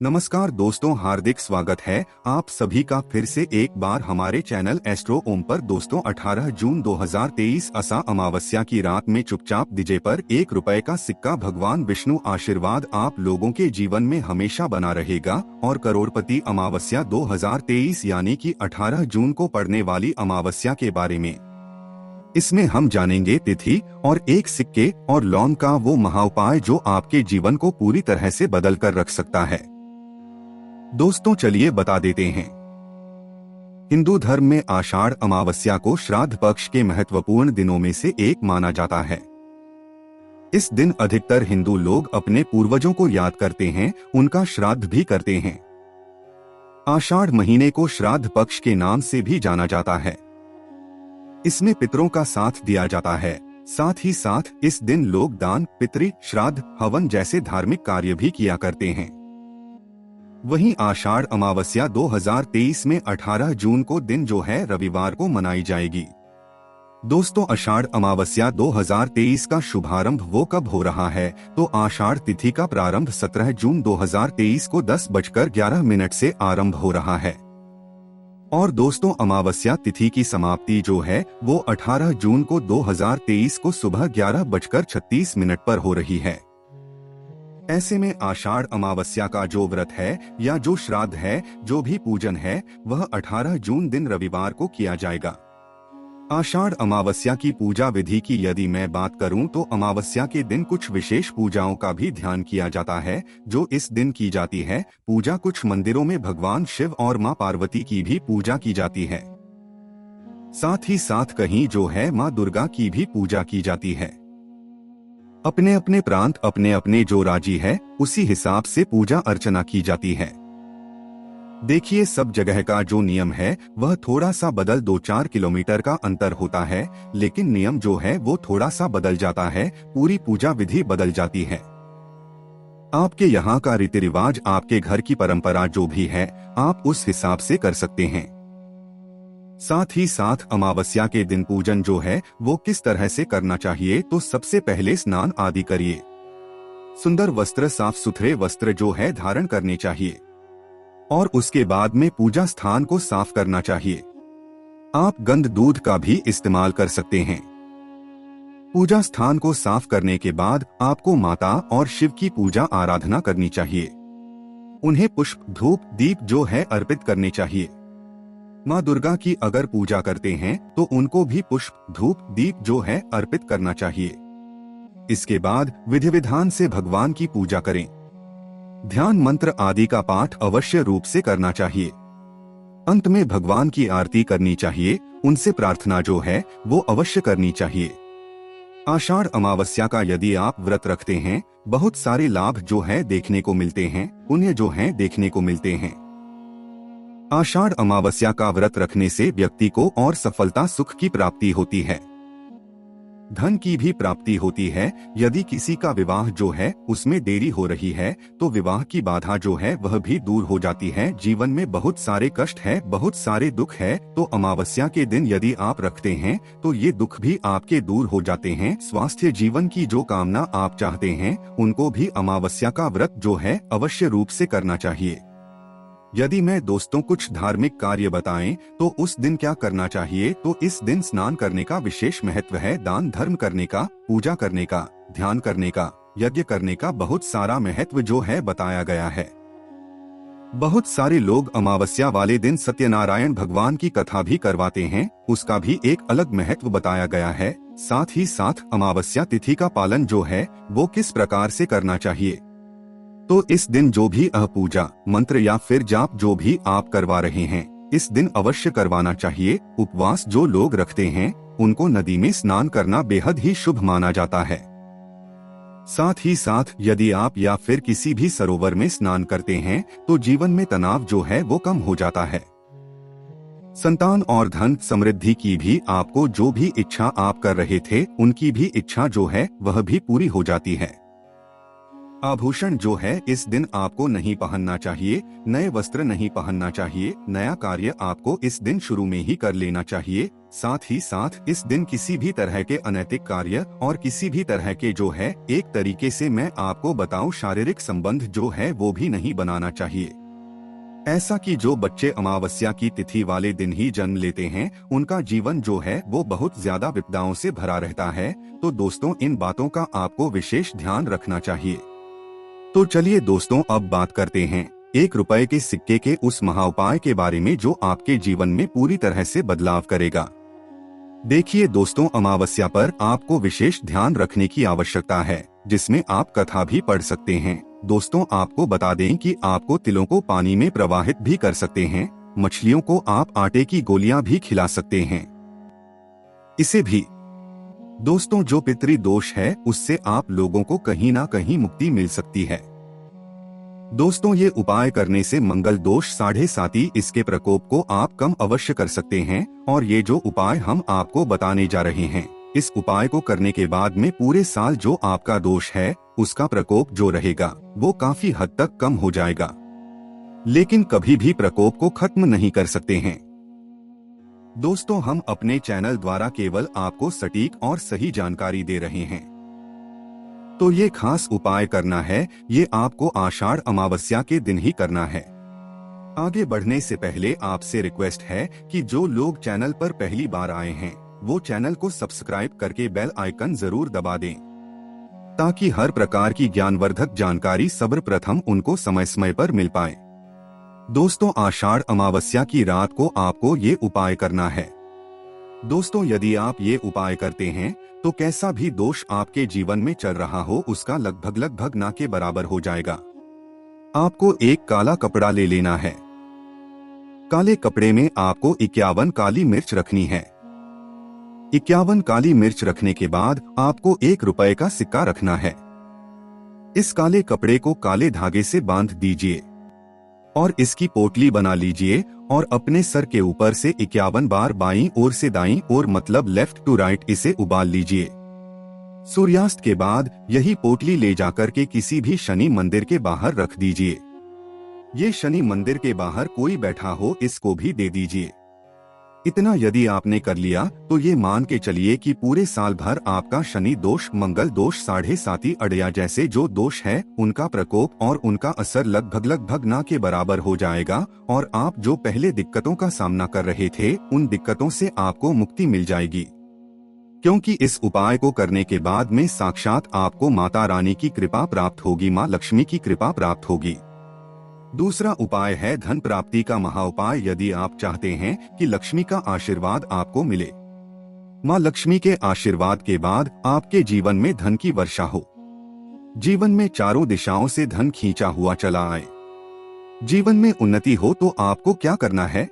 नमस्कार दोस्तों, हार्दिक स्वागत है आप सभी का फिर से एक बार हमारे चैनल एस्ट्रो ओम पर। दोस्तों 18 जून 2023 असा अमावस्या की रात में चुपचाप डीजे पर ₹1 का सिक्का। भगवान विष्णु आशीर्वाद आप लोगों के जीवन में हमेशा बना रहेगा। और करोड़पति अमावस्या 2023 यानी कि 18 जून को पड़ने वाली अमावस्या के बारे में इसमें हम जानेंगे तिथि और एक सिक्के और लौंग का वो महाउपाय जो आपके जीवन को पूरी तरह से बदल कर रख सकता है। दोस्तों चलिए बता देते हैं। हिंदू धर्म में आषाढ़ अमावस्या को श्राद्ध पक्ष के महत्वपूर्ण दिनों में से एक माना जाता है। इस दिन अधिकतर हिंदू लोग अपने पूर्वजों को याद करते हैं, उनका श्राद्ध भी करते हैं। आषाढ़ महीने को श्राद्ध पक्ष के नाम से भी जाना जाता है। इसमें पितरों का साथ दिया जाता है। साथ ही साथ इस दिन लोग दान, पितृ श्राद्ध, हवन जैसे धार्मिक कार्य भी किया करते हैं। वहीं आषाढ़ अमावस्या 2023 में 18 जून को दिन जो है रविवार को मनाई जाएगी। दोस्तों आषाढ़ अमावस्या 2023 का शुभारंभ वो कब हो रहा है, तो आषाढ़ तिथि का प्रारंभ 17 जून 2023 को 10:11 से आरंभ हो रहा है। और दोस्तों अमावस्या तिथि की समाप्ति जो है वो 18 जून को 2023 को सुबह 11:36 पर हो रही है। ऐसे में आषाढ़ अमावस्या का जो व्रत है या जो श्राद्ध है, जो भी पूजन है, वह 18 जून दिन रविवार को किया जाएगा। आषाढ़ अमावस्या की पूजा विधि की यदि मैं बात करूं तो अमावस्या के दिन कुछ विशेष पूजाओं का भी ध्यान किया जाता है जो इस दिन की जाती है। पूजा कुछ मंदिरों में भगवान शिव और मां पार्वती की भी पूजा की जाती है। साथ ही साथ कहीं जो है मां दुर्गा की भी पूजा की जाती है। अपने अपने प्रांत अपने अपने जो राज्य है उसी हिसाब से पूजा अर्चना की जाती है। देखिए सब जगह का जो नियम है वह थोड़ा सा बदल 2-4 किलोमीटर का अंतर होता है, लेकिन नियम जो है वो थोड़ा सा बदल जाता है, पूरी पूजा विधि बदल जाती है। आपके यहाँ का रीति रिवाज, आपके घर की परंपरा जो भी है आप उस हिसाब से कर सकते हैं। साथ ही साथ अमावस्या के दिन पूजन जो है वो किस तरह से करना चाहिए, तो सबसे पहले स्नान आदि करिए। सुंदर वस्त्र, साफ सुथरे वस्त्र जो है धारण करने चाहिए और उसके बाद में पूजा स्थान को साफ करना चाहिए। आप गंध दूध का भी इस्तेमाल कर सकते हैं। पूजा स्थान को साफ करने के बाद आपको माता और शिव की पूजा आराधना करनी चाहिए। उन्हें पुष्प, धूप, दीप जो है अर्पित करने चाहिए। माँ दुर्गा की अगर पूजा करते हैं तो उनको भी पुष्प, धूप, दीप जो है अर्पित करना चाहिए। इसके बाद विधि विधान से भगवान की पूजा करें। ध्यान मंत्र आदि का पाठ अवश्य रूप से करना चाहिए। अंत में भगवान की आरती करनी चाहिए, उनसे प्रार्थना जो है वो अवश्य करनी चाहिए। आषाढ़ अमावस्या का यदि आप व्रत रखते हैं, बहुत सारे लाभ जो है देखने को मिलते हैं, पुण्य जो है देखने को मिलते हैं। आषाढ़ अमावस्या का व्रत रखने से व्यक्ति को और सफलता, सुख की प्राप्ति होती है, धन की भी प्राप्ति होती है। यदि किसी का विवाह जो है उसमें देरी हो रही है तो विवाह की बाधा जो है वह भी दूर हो जाती है। जीवन में बहुत सारे कष्ट है, बहुत सारे दुख है, तो अमावस्या के दिन यदि आप रखते हैं तो ये दुख भी आपके दूर हो जाते हैं। स्वास्थ्य, जीवन की जो कामना आप चाहते हैं उनको भी अमावस्या का व्रत जो है अवश्य रूप से करना चाहिए। यदि मैं दोस्तों कुछ धार्मिक कार्य बताएं तो उस दिन क्या करना चाहिए, तो इस दिन स्नान करने का विशेष महत्व है। दान धर्म करने का, पूजा करने का, ध्यान करने का, यज्ञ करने का बहुत सारा महत्व जो है बताया गया है। बहुत सारे लोग अमावस्या वाले दिन सत्यनारायण भगवान की कथा भी करवाते हैं, उसका भी एक अलग महत्व बताया गया है। साथ ही साथ अमावस्या तिथि का पालन जो है वो किस प्रकार से करना चाहिए, तो इस दिन जो भी पूजा, मंत्र या फिर जाप जो भी आप करवा रहे हैं इस दिन अवश्य करवाना चाहिए। उपवास जो लोग रखते हैं उनको नदी में स्नान करना बेहद ही शुभ माना जाता है। साथ ही साथ यदि आप या फिर किसी भी सरोवर में स्नान करते हैं तो जीवन में तनाव जो है वो कम हो जाता है। संतान और धन समृद्धि की भी आपको जो भी इच्छा आप कर रहे थे उनकी भी इच्छा जो है वह भी पूरी हो जाती है। आभूषण जो है इस दिन आपको नहीं पहनना चाहिए, नए वस्त्र नहीं पहनना चाहिए, नया कार्य आपको इस दिन शुरू में ही कर लेना चाहिए। साथ ही साथ इस दिन किसी भी तरह के अनैतिक कार्य और किसी भी तरह के जो है एक तरीके से मैं आपको बताऊं शारीरिक संबंध जो है वो भी नहीं बनाना चाहिए। ऐसा कि जो बच्चे अमावस्या की तिथि वाले दिन ही जन्म लेते हैं उनका जीवन जो है वो बहुत ज्यादा विपदाओं से भरा रहता है। तो दोस्तों इन बातों का आपको विशेष ध्यान रखना चाहिए। तो चलिए दोस्तों अब बात करते हैं 1 रुपए के सिक्के के उस महाउपाय के बारे में जो आपके जीवन में पूरी तरह से बदलाव करेगा। देखिए दोस्तों, अमावस्या पर आपको विशेष ध्यान रखने की आवश्यकता है, जिसमें आप कथा भी पढ़ सकते हैं। दोस्तों आपको बता दें कि आपको तिलों को पानी में प्रवाहित भी कर सकते हैं, मछलियों को आप आटे की गोलियां भी खिला सकते हैं। इसे भी दोस्तों जो पितृ दोष है उससे आप लोगों को कहीं ना कहीं मुक्ति मिल सकती है। दोस्तों ये उपाय करने से मंगल दोष 7.5 इसके प्रकोप को आप कम अवश्य कर सकते हैं। और ये जो उपाय हम आपको बताने जा रहे हैं, इस उपाय को करने के बाद में पूरे साल जो आपका दोष है उसका प्रकोप जो रहेगा वो काफी हद तक कम हो जाएगा, लेकिन कभी भी प्रकोप को खत्म नहीं कर सकते हैं। दोस्तों हम अपने चैनल द्वारा केवल आपको सटीक और सही जानकारी दे रहे हैं। तो ये खास उपाय करना है, ये आपको आषाढ़ अमावस्या के दिन ही करना है। आगे बढ़ने से पहले आपसे रिक्वेस्ट है कि जो लोग चैनल पर पहली बार आए हैं वो चैनल को सब्सक्राइब करके बेल आइकन जरूर दबा दें, ताकि हर प्रकार की ज्ञानवर्धक जानकारी सर्वप्रथम उनको समय समय पर मिल पाए। दोस्तों आषाढ़ अमावस्या की रात को आपको ये उपाय करना है। दोस्तों यदि आप ये उपाय करते हैं तो कैसा भी दोष आपके जीवन में चल रहा हो उसका लगभग ना के बराबर हो जाएगा। आपको एक काला कपड़ा ले लेना है। काले कपड़े में आपको 51 काली मिर्च रखनी है। 51 काली मिर्च रखने के बाद आपको 1 रुपए का सिक्का रखना है। इस काले कपड़े को काले धागे से बांध दीजिए और इसकी पोटली बना लीजिए और अपने सर के ऊपर से 51 बार बाईं ओर से दाईं ओर मतलब लेफ्ट टू राइट इसे उबाल लीजिए। सूर्यास्त के बाद यही पोटली ले जाकर के किसी भी शनि मंदिर के बाहर रख दीजिए। ये शनि मंदिर के बाहर कोई बैठा हो इसको भी दे दीजिए। इतना यदि आपने कर लिया तो ये मान के चलिए कि पूरे साल भर आपका शनि दोष, मंगल दोष, 7.5 अड़या जैसे जो दोष है उनका प्रकोप और उनका असर लगभग ना के बराबर हो जाएगा और आप जो पहले दिक्कतों का सामना कर रहे थे उन दिक्कतों से आपको मुक्ति मिल जाएगी। क्योंकि इस उपाय को करने के बाद में साक्षात आपको माता रानी की कृपा प्राप्त होगी, माँ लक्ष्मी की कृपा प्राप्त होगी। दूसरा उपाय है धन प्राप्ति का महाउपाय। यदि आप चाहते हैं कि लक्ष्मी का आशीर्वाद आपको मिले, माँ लक्ष्मी के आशीर्वाद के बाद आपके जीवन में धन की वर्षा हो, जीवन में चारों दिशाओं से धन खींचा हुआ चला आए, जीवन में उन्नति हो, तो आपको क्या करना है?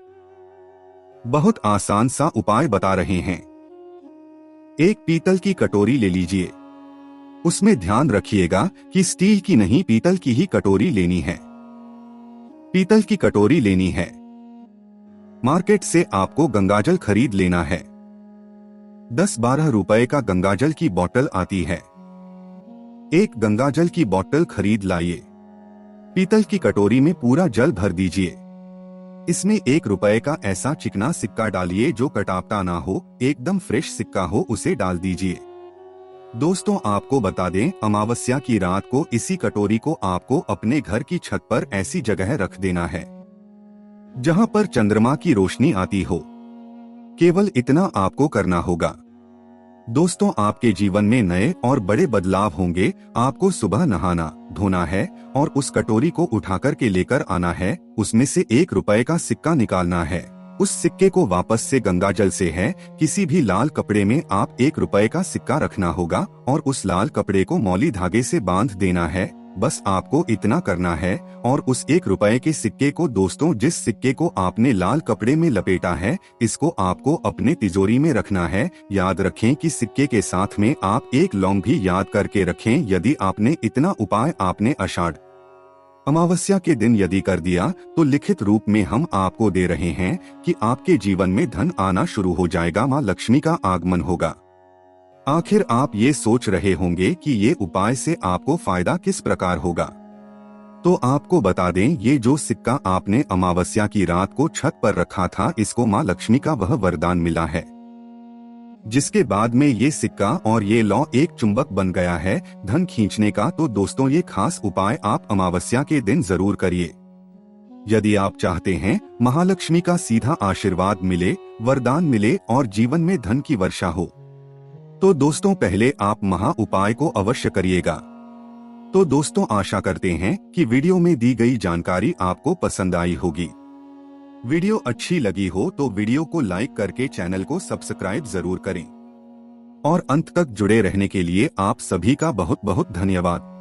बहुत आसान सा उपाय बता रहे हैं। एक पीतल की कटोरी ले लीजिए। उसमें ध्यान रखिएगा कि स्टील की नहीं पीतल की ही कटोरी लेनी है। पीतल की कटोरी लेनी है। मार्केट से आपको गंगाजल खरीद लेना है। 10-12 रुपए का गंगाजल की बोतल आती है। एक गंगाजल की बोतल खरीद लाइए। पीतल की कटोरी में पूरा जल भर दीजिए। इसमें 1 रुपए का ऐसा चिकना सिक्का डालिए जो कटापता ना हो, एकदम फ्रेश सिक्का हो, उसे डाल दीजिए। दोस्तों आपको बता दें, अमावस्या की रात को इसी कटोरी को आपको अपने घर की छत पर ऐसी जगह रख देना है जहां पर चंद्रमा की रोशनी आती हो। केवल इतना आपको करना होगा। दोस्तों आपके जीवन में नए और बड़े बदलाव होंगे। आपको सुबह नहाना धोना है और उस कटोरी को उठाकर के लेकर आना है। उसमें से 1 रुपए का सिक्का निकालना है। उस सिक्के को वापस से गंगाजल से है किसी भी लाल कपड़े में आप 1 रुपए का सिक्का रखना होगा और उस लाल कपड़े को मौली धागे से बांध देना है। बस आपको इतना करना है। और उस 1 रुपए के सिक्के को, दोस्तों जिस सिक्के को आपने लाल कपड़े में लपेटा है, इसको आपको अपने तिजोरी में रखना है। याद रखें कि सिक्के के साथ में आप 1 लौंग भी याद करके रखें। यदि आपने इतना उपाय आपने आषाढ़ अमावस्या के दिन यदि कर दिया तो लिखित रूप में हम आपको दे रहे हैं कि आपके जीवन में धन आना शुरू हो जाएगा, माँ लक्ष्मी का आगमन होगा। आखिर आप ये सोच रहे होंगे कि ये उपाय से आपको फायदा किस प्रकार होगा। तो आपको बता दें, ये जो सिक्का आपने अमावस्या की रात को छत पर रखा था, इसको माँ लक्ष्मी का वह वरदान मिला है, जिसके बाद में ये सिक्का और ये लौ एक चुंबक बन गया है धन खींचने का। तो दोस्तों, ये खास उपाय आप अमावस्या के दिन जरूर करिए। यदि आप चाहते हैं महालक्ष्मी का सीधा आशीर्वाद मिले, वरदान मिले और जीवन में धन की वर्षा हो, तो दोस्तों पहले आप महा उपाय को अवश्य करिएगा। तो दोस्तों, आशा करते हैं कि वीडियो में दी गई जानकारी आपको पसंद आई होगी। वीडियो अच्छी लगी हो तो वीडियो को लाइक करके चैनल को सब्सक्राइब जरूर करें और अंत तक जुड़े रहने के लिए आप सभी का बहुत बहुत धन्यवाद।